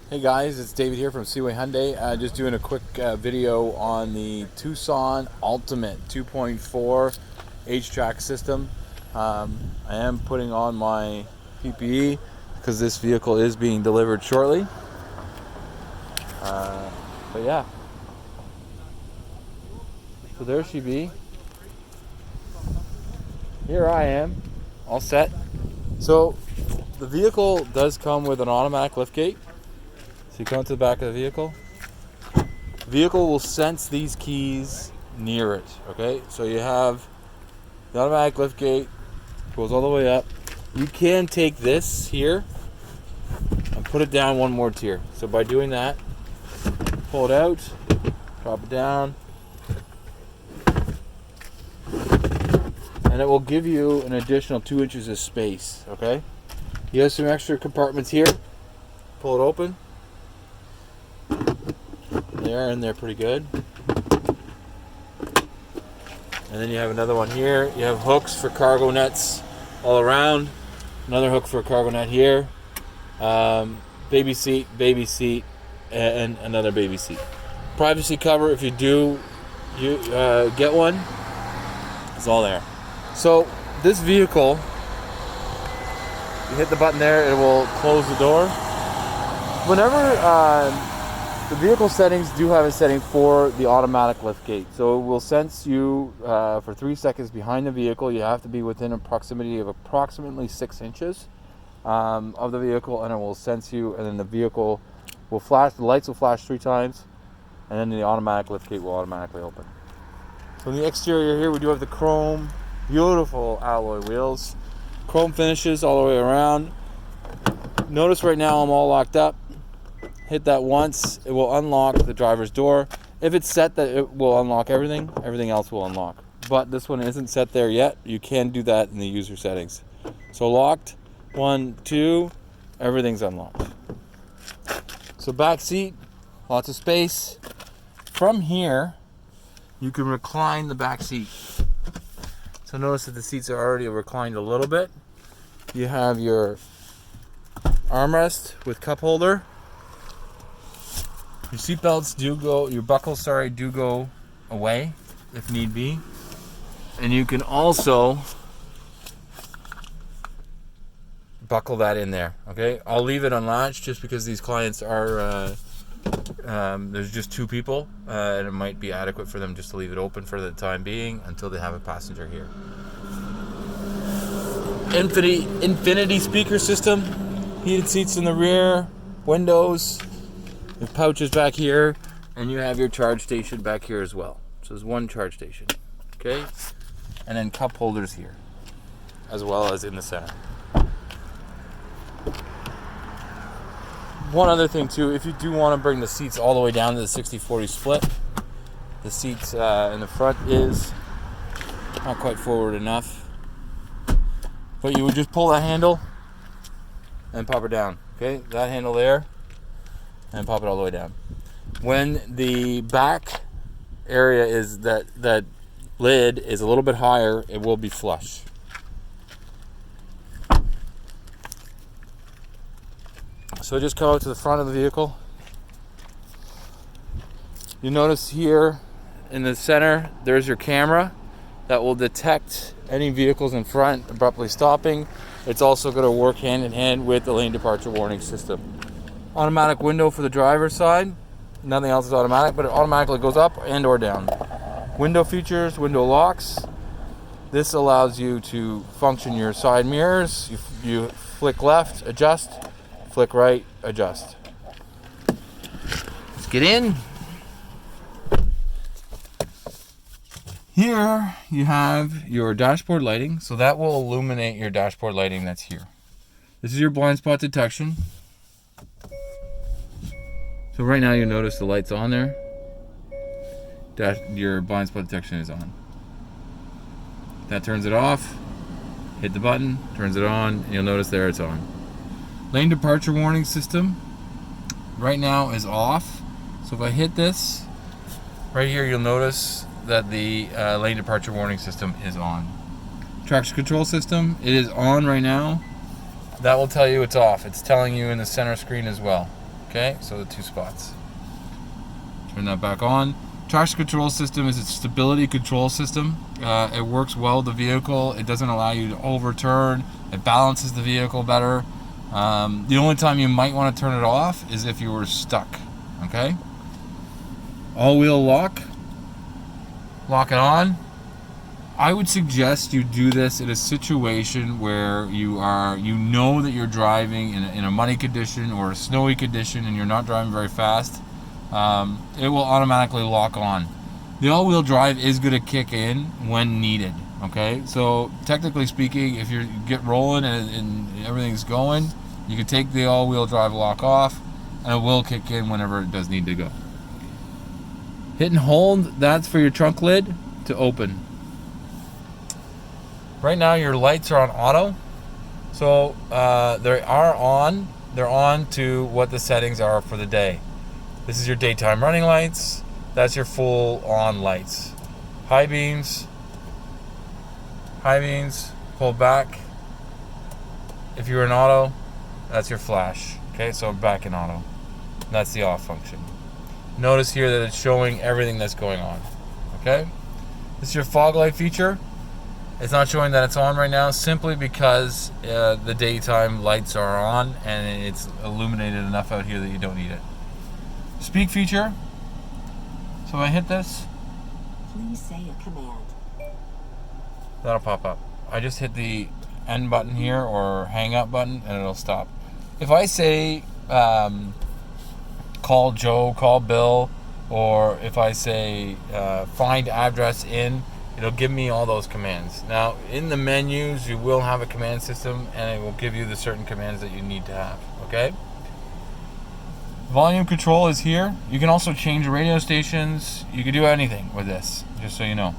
Hey guys, it's David here from Seaway Hyundai. Just doing a quick video on the Tucson Ultimate 2.4 H-Track system. I am putting on my PPE because this vehicle is being delivered shortly. But yeah, so there she be. Here I am, all set. So the vehicle does come with an automatic liftgate. So you come to the back of the vehicle. The vehicle will sense these keys near it, okay? So you have the automatic liftgate, goes all the way up. You can take this here and put it down one more tier. So by doing that, pull it out, drop it down, and it will give you an additional 2 inches of space, okay? You have some extra compartments here. Pull it open. There, and they're pretty good. And then you have another one here. You have hooks for cargo nets all around. Another hook for a cargo net here. Baby seat, and another baby seat. Privacy cover, if you do get one, it's all there. So this vehicle, you hit the button there, it will close the door. Whenever the vehicle settings do have a setting for the automatic liftgate. So it will sense you for 3 seconds behind the vehicle. You have to be within a proximity of approximately 6 inches of the vehicle, and it will sense you, and then the vehicle will flash, the lights will flash 3 times, and then the automatic liftgate will automatically open. So in the exterior here, we do have the chrome, beautiful alloy wheels, chrome finishes all the way around. Notice right now I'm all locked up. Hit that once, it will unlock the driver's door. If it's set that it will unlock everything else will unlock. But this one isn't set there yet. You can do that in the user settings. So locked, 1, 2, everything's unlocked. So back seat, lots of space. From here, you can recline the back seat. So notice that the seats are already reclined a little bit. You have your armrest with cup holder. Your seatbelts do go, your buckles, do go away if need be. And you can also buckle that in there, okay? I'll leave it unlatched just because these clients are, there's just 2 people, and it might be adequate for them just to leave it open for the time being until they have a passenger here. Infinity speaker system, heated seats in the rear, windows. Your pouches back here, and you have your charge station back here as well. So there's 1 charge station, okay? And then cup holders here, as well as in the center. One other thing too, if you do want to bring the seats all the way down to the 60-40 split, the seats in the front is not quite forward enough, but you would just pull that handle and pop it down, okay? That handle there, and pop it all the way down. When the back area is that lid is a little bit higher, it will be flush. So just come out to the front of the vehicle. You notice here in the center, there's your camera that will detect any vehicles in front abruptly stopping. It's also going to work hand in hand with the lane departure warning system. Automatic window for the driver's side. Nothing else is automatic, but it automatically goes up and or down. Window features, window locks. This allows you to function your side mirrors. You flick left, adjust. Flick right, adjust. Let's get in. Here you have your dashboard lighting. So that will illuminate your dashboard lighting that's here. This is your blind spot detection. So right now you'll notice the light's on there. Your blind spot detection is on. That turns it off. Hit the button, turns it on, and you'll notice there it's on. Lane departure warning system right now is off. So if I hit this, right here you'll notice that the lane departure warning system is on. Traction control system, it is on right now. That will tell you it's off. It's telling you in the center screen as well. Okay, so the 2 spots. Turn that back on. Traction control system is a stability control system. It works well with the vehicle. It doesn't allow you to overturn. It balances the vehicle better. The only time you might want to turn it off is if you were stuck. Okay. All-wheel lock. Lock it on. I would suggest you do this in a situation where you know that you're driving in a muddy condition or a snowy condition and you're not driving very fast. It will automatically lock on. The all-wheel drive is going to kick in when needed. Okay, so technically speaking, if you get rolling and everything's going, you can take the all-wheel drive lock off, and it will kick in whenever it does need to go. Hit and hold. That's for your trunk lid to open. Right now, your lights are on auto, so they are on. They're on to what the settings are for the day. This is your daytime running lights. That's your full on lights. High beams, pull back. If you're in auto, that's your flash. Okay, so back in auto. That's the off function. Notice here that it's showing everything that's going on. Okay, this is your fog light feature. It's not showing that it's on right now simply because the daytime lights are on and it's illuminated enough out here that you don't need it. Speak feature. So if I hit this, please say a command. That'll pop up. I just hit the end button here or hang up button and it'll stop. If I say call Joe, call Bill, or if I say find address in, it'll give me all those commands. Now, in the menus, you will have a command system, and it will give you the certain commands that you need to have, okay? Volume control is here. You can also change radio stations. You can do anything with this, just so you know.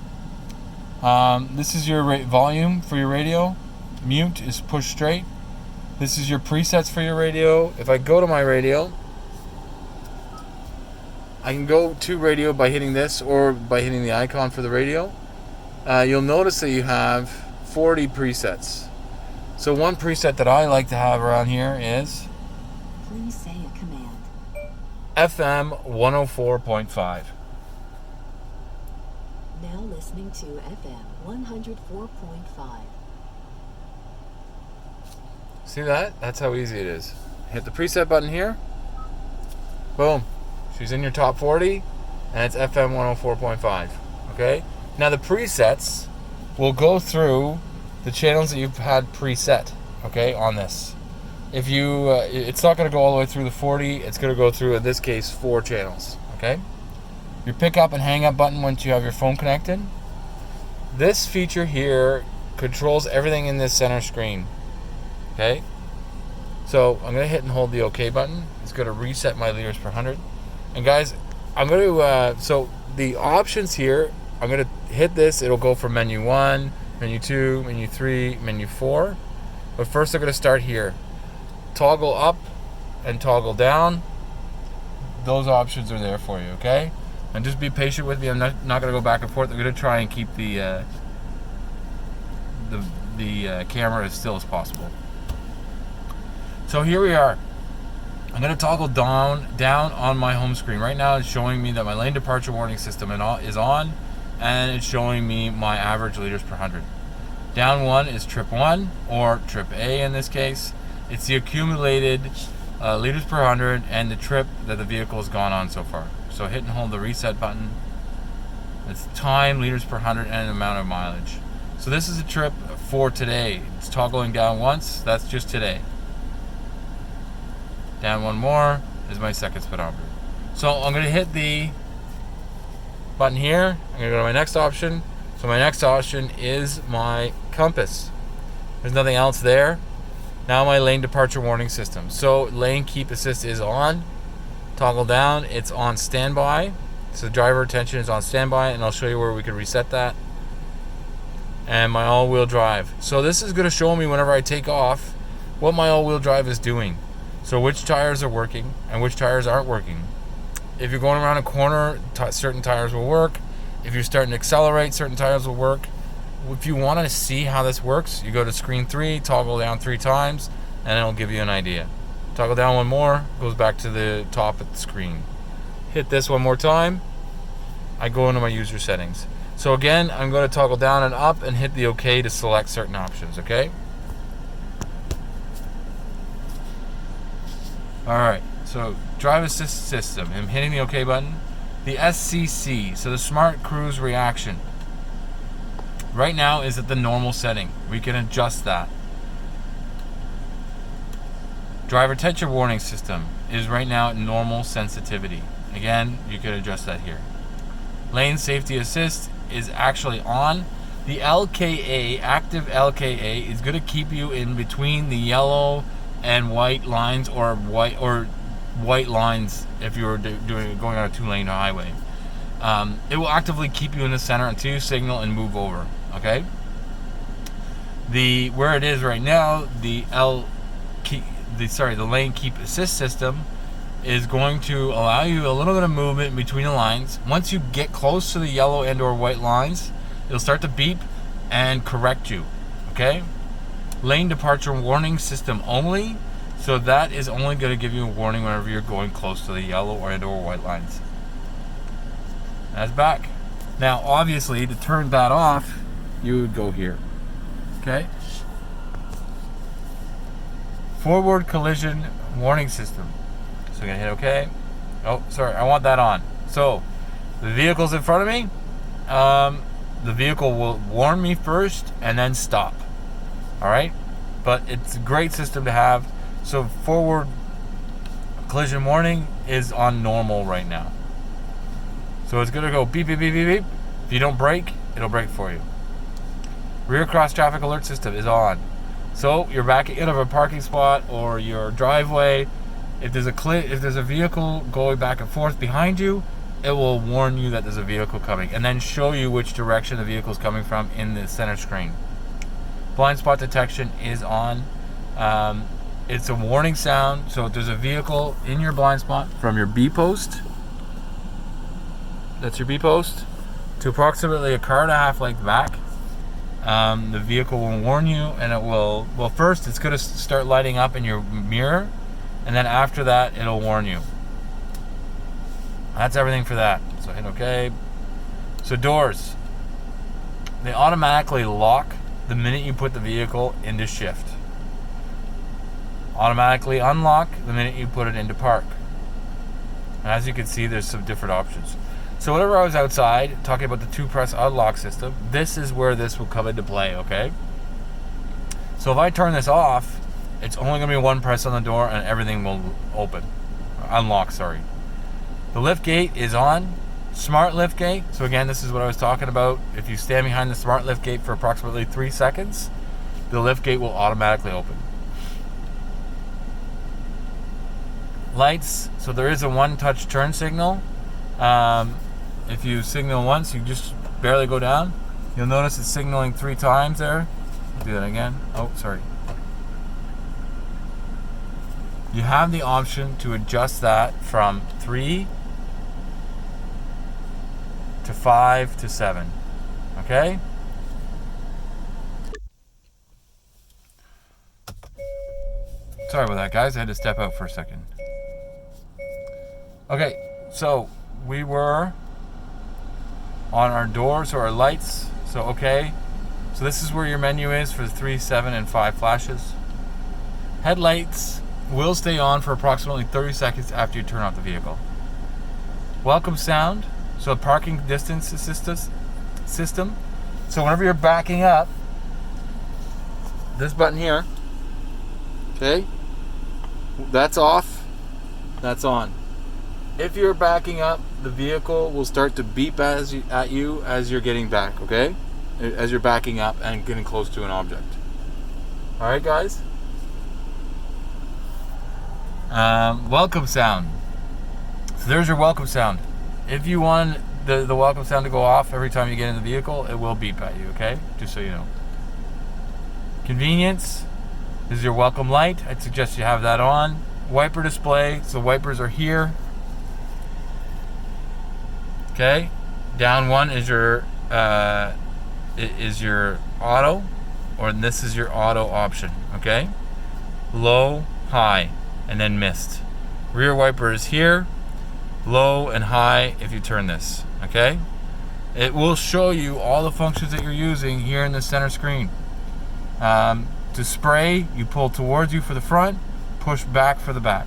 This is your volume for your radio. Mute is push straight. This is your presets for your radio. If I go to my radio, I can go to radio by hitting this or by hitting the icon for the radio. You'll notice that you have 40 presets. So one preset that I like to have around here is please say a command. FM 104.5. Now listening to FM 104.5. See that? That's how easy it is. Hit the preset button here. Boom. She's in your top 40 and it's FM 104.5. Okay? Now the presets will go through the channels that you've had preset, okay, on this. If you, it's not going to go all the way through the 40. It's going to go through, in this case, 4 channels, okay? Your pick up and hang up button once you have your phone connected. This feature here controls everything in this center screen, okay? So I'm going to hit and hold the OK button. It's going to reset my liters per 100. And guys, I'm going to, so the options here, I'm going to hit this. It'll go from menu 1, menu 2, menu 3, menu 4. But first I'm going to start here. Toggle up and toggle down. Those options are there for you, okay? And just be patient with me. I'm not going to go back and forth. I'm going to try and keep the camera as still as possible. So here we are. I'm going to toggle down on my home screen. Right now it's showing me that my lane departure warning system is on, and it's showing me my average liters per 100. Down 1 is trip 1, or trip A in this case. It's the accumulated liters per 100 and the trip that the vehicle has gone on so far. So hit and hold the reset button. It's time, liters per 100, and amount of mileage. So this is a trip for today. It's toggling down once. That's just today. Down 1 more is my second speedometer. So I'm going to hit the button here. I'm going to go to my next option. So my next option is my compass. There's nothing else there. Now my lane departure warning system. So lane keep assist is on. Toggle down, it's on standby. So driver attention is on standby, and I'll show you where we can reset that. And my all-wheel drive. So this is going to show me whenever I take off what my all-wheel drive is doing. So which tires are working and which tires aren't working. If you're going around a corner, certain tires will work. If you're starting to accelerate, certain tires will work. If you want to see how this works, you go to screen 3, toggle down 3 times, and it'll give you an idea. Toggle down one more, goes back to the top of the screen. Hit this one more time. I go into my user settings. So again, I'm going to toggle down and up and hit the OK to select certain options, okay? Alright, so drive assist system. I'm hitting the OK button. The SCC, so the Smart Cruise Reaction, right now is at the normal setting. We can adjust that. Driver attention warning system is right now at normal sensitivity. Again, you can adjust that here. Lane safety assist is actually on. The LKA, active LKA, is going to keep you in between the yellow and white lines, or white lines if you were going on a 2-lane highway. It will actively keep you in the center until you signal and move over. Okay. Where it is right now, the lane keep assist system is going to allow you a little bit of movement between the lines. Once you get close to the yellow and or white lines, it'll start to beep and correct you. Okay. Lane departure warning system only. So that is only going to give you a warning whenever you're going close to the yellow and or white lines. That's back. Now, obviously, to turn that off, you would go here. Okay? Forward collision warning system. So I'm going to hit OK. Oh, sorry, I want that on. So, the vehicle's in front of me. The vehicle will warn me first and then stop. Alright? But it's a great system to have. So forward collision warning is on normal right now. So it's going to go beep, beep, beep, beep, beep. If you don't brake, it'll brake for you. Rear cross traffic alert system is on. So you're backing out of a parking spot or your driveway. If there's a vehicle going back and forth behind you, it will warn you that there's a vehicle coming and then show you which direction the vehicle is coming from in the center screen. Blind spot detection is on. It's a warning sound, so if there's a vehicle in your blind spot from your B post, that's your B post, to approximately a car and a half length back, the vehicle will warn you, and it will, well, first it's going to start lighting up in your mirror, and then after that it'll warn you. That's everything for that. So hit OK. So doors, they automatically lock the minute you put the vehicle into shift. Automatically unlock the minute you put it into park. And as you can see, there's some different options. So whenever I was outside talking about the 2-press unlock system, this is where this will come into play, okay? So if I turn this off, it's only going to be 1 press on the door and everything will open. Unlock, sorry. The lift gate is on. Smart lift gate. So again, this is what I was talking about. If you stand behind the smart lift gate for approximately 3 seconds, the lift gate will automatically open. Lights, so there is a 1-touch turn signal. If you signal once, you just barely go down. You'll notice it's signaling 3 times there. I'll do that again. Oh, sorry. You have the option to adjust that from 3 to 5 to 7. Okay? Sorry about that, guys. I had to step out for a second. Okay, so we were on our doors or our lights. So, okay. So this is where your menu is for the 3, 7, and 5 flashes. Headlights will stay on for approximately 30 seconds after you turn off the vehicle. Welcome sound. So parking distance system. So whenever you're backing up, this button here, okay, that's off, that's on. If you're backing up, the vehicle will start to beep at you as you're getting back, okay? As you're backing up and getting close to an object. Alright, guys? Welcome sound. So there's your welcome sound. If you want the welcome sound to go off every time you get in the vehicle, it will beep at you, okay? Just so you know. Convenience. This is your welcome light. I'd suggest you have that on. Wiper display. So wipers are here. Okay. Down 1 is your auto, or this is your auto option. Okay. Low, high. and then mist. Rear wiper is here, low and high if you turn this, okay? It will show you all the functions that you're using here in the center screen. To spray, you pull towards you for the front, push back for the back.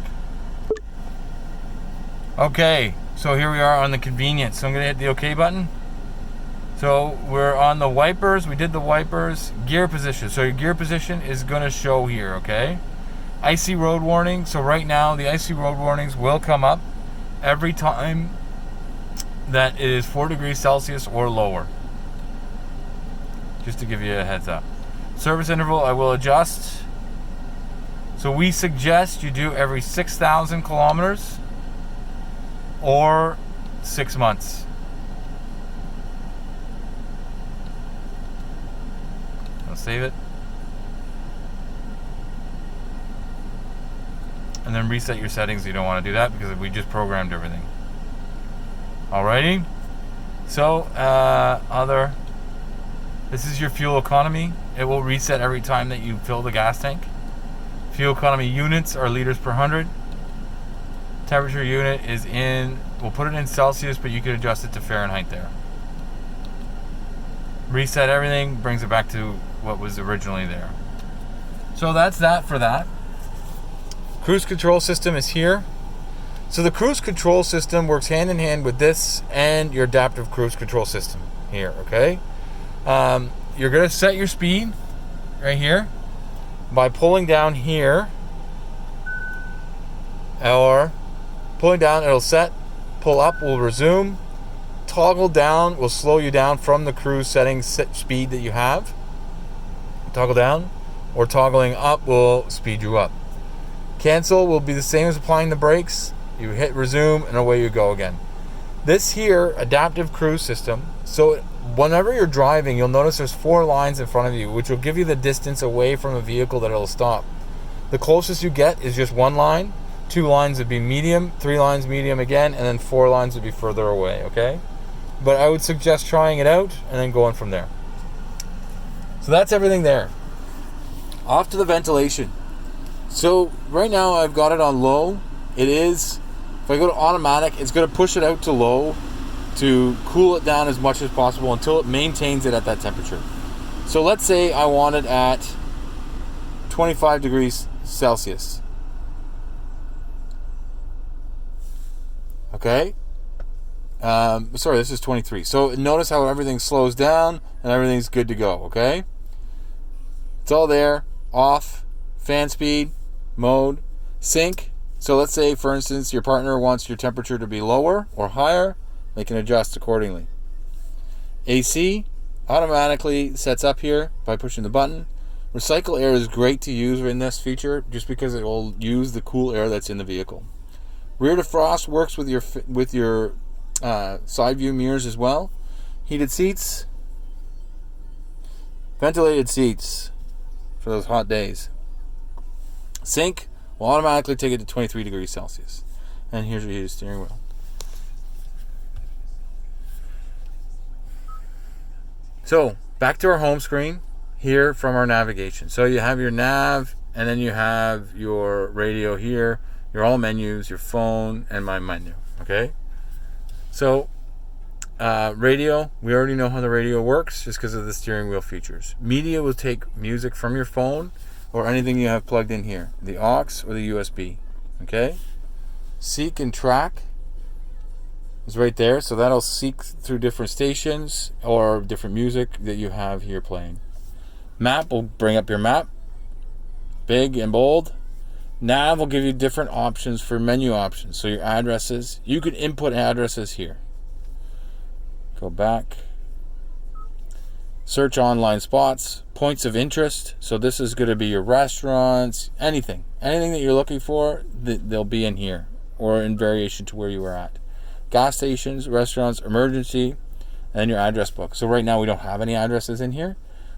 Okay, so here we are on the convenience. So I'm gonna hit the OK button. So we're on the wipers. We did the wipers. Gear position. So your gear position is gonna show here, okay? Icy road warning. So right now the icy road warnings will come up every time that it is 4 degrees Celsius or lower. Just to give you a heads up. Service interval I will adjust. So we suggest you do every 6,000 kilometers or 6 months. I'll save it. And then reset your settings. You don't want to do that because we just programmed everything. Alrighty. So, this is your fuel economy. It will reset every time that you fill the gas tank. Fuel economy units are liters per 100. Temperature unit is we'll put it in Celsius, but you can adjust it to Fahrenheit there. Reset everything, brings it back to what was originally there. So that's that for that. Cruise control system is here. So the cruise control system works hand in hand with this and your adaptive cruise control system here, okay? You're gonna set your speed right here by pulling down here, or pulling down, it'll set, pull up will resume, toggle down will slow you down from the cruise settings set speed that you have, toggle down, or toggling up will speed you up. Cancel will be the same as applying the brakes. You hit resume and away you go again. This here, adaptive cruise system, so whenever you're driving, you'll notice there's 4 lines in front of you, which will give you the distance away from a vehicle that it'll stop. The closest you get is just 1 line, 2 lines would be medium, 3 lines medium again, and then 4 lines would be further away, okay? But I would suggest trying it out and then going from there. So that's everything there. Off to the ventilation. So right now I've got it on low. It is, if I go to automatic, it's going to push it out to low to cool it down as much as possible until it maintains it at that temperature. So let's say I want it at 25 degrees Celsius. Okay? Sorry, this is 23. So notice how everything slows down and everything's good to go, okay? It's all there. Off, fan speed, mode, sync. So let's say, for instance, your partner wants your temperature to be lower or higher. They can adjust accordingly. AC automatically sets up here by pushing the button. Recycle air is great to use in this feature just because it will use the cool air that's in the vehicle. Rear defrost works with your side view mirrors as well. Heated seats, ventilated seats for those hot days. Sync will automatically take it to 23 degrees Celsius. And here's your heated steering wheel. So, back to our home screen here from our navigation. So you have your nav, and then you have your radio here, your all menus, your phone, and my menu, okay? So, radio, we already know how the radio works just because of the steering wheel features. Media will take music from your phone or anything you have plugged in here, the aux or the USB, okay? Seek and track is right there, so that'll seek through different stations or different music that you have here playing. Map will bring up your map, big and bold. Nav will give you different options for menu options, so your addresses, you can input addresses here. Go back. Search online spots, points of interest. So this is going to be your restaurants, anything that you're looking for, they'll be in here or in variation to where you were at. Gas stations, restaurants, emergency, and your address book. So right now we don't have any addresses in here,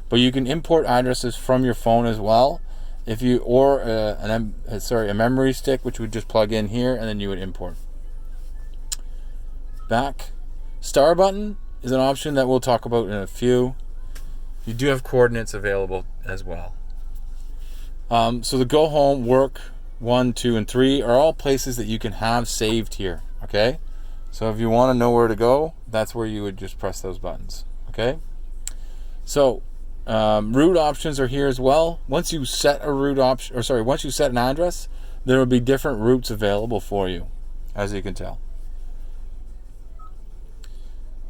but you can import addresses from your phone as well. If you or a memory stick, which would just plug in here, and then you would import. Back. Star button is an option that we'll talk about in a few. You do have coordinates available as well. So the go home, work, 1, 2, and 3 are all places that you can have saved here. Okay, so if you want to know where to go, that's where you would just press those buttons. Okay, so route options are here as well. Once you set a route option, once you set an address, there will be different routes available for you, as you can tell.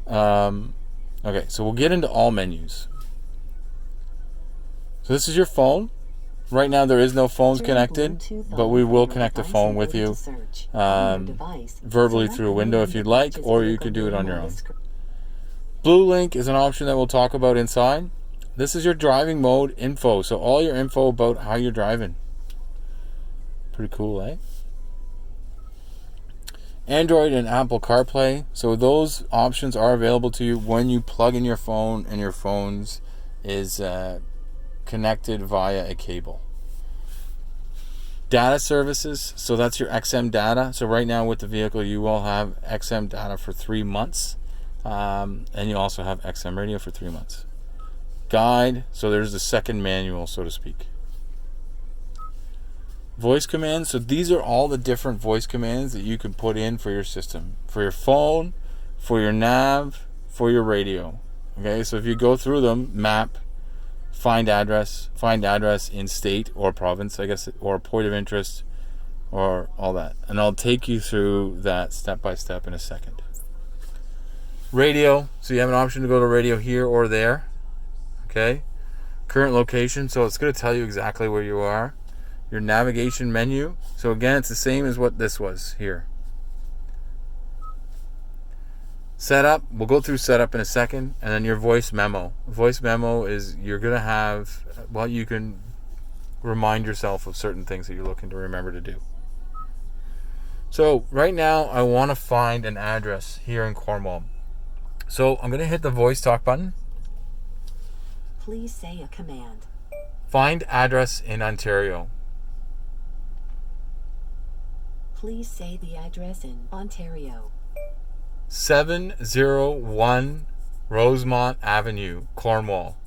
Okay, so we'll get into all menus. So this is your phone. Right now there is no phones connected, but we will connect a phone with you verbally through a window if you'd like, or you can do it on your own. Blue Link is an option that we'll talk about inside. This is your driving mode info, so all your info about how you're driving. Pretty cool, eh? Android and Apple CarPlay, so those options are available to you when you plug in your phone and your phone's is connected via a cable. Data services, so that's your XM data. So right now with the vehicle you will have XM data for 3 months, and you also have XM radio for 3 months. Guide, so there's the second manual, so to speak. Voice commands, so these are all the different voice commands that you can put in for your system, for your phone, for your nav, for your radio. Okay, so if you go through them, map, find address in state or province, I guess, or point of interest, or all that. And I'll take you through that step by step in a second. Radio, so you have an option to go to radio here or there. Okay. Current location, so it's going to tell you exactly where you are. Your navigation menu, so again, it's the same as what this was here. Setup, we'll go through setup in a second, and then your voice memo. Voice memo is you're going to have, well, you can remind yourself of certain things that you're looking to remember to do. So right now I want to find an address here in Cornwall. So I'm going to hit the voice talk button. Please say a command. Find address in Ontario. Please say the address in Ontario. 701 Rosemont Avenue, Cornwall.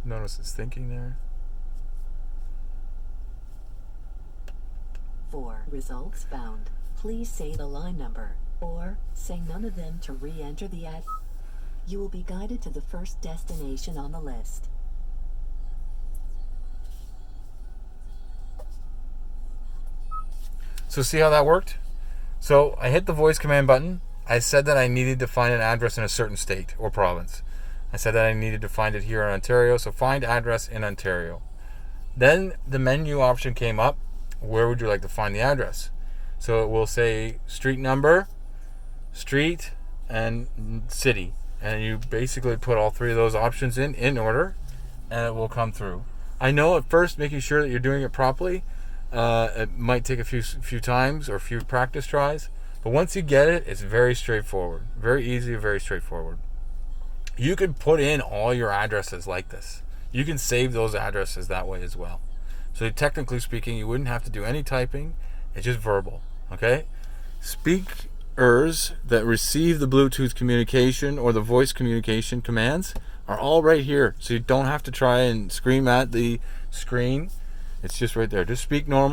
Notice it's thinking there. 4 results found. Please say the line number, or say none of them to re-enter the ad. You will be guided to the first destination on the list. So see how that worked? So I hit the voice command button. I said that I needed to find an address in a certain state or province. I said that I needed to find it here in Ontario, so find address in Ontario. Then the menu option came up. Where would you like to find the address? So it will say street number, street, and city. And you basically put all three of those options in order, and it will come through. I know at first making sure that you're doing it properly, it might take a few times or a few practice tries, but once you get it, it's very straightforward. Very easy, very straightforward. You can put in all your addresses like this. You can save those addresses that way as well. So technically speaking, you wouldn't have to do any typing. It's just verbal, okay? Speakers that receive the Bluetooth communication or the voice communication commands are all right here. So you don't have to try and scream at the screen. It's just right there. Just speak normal.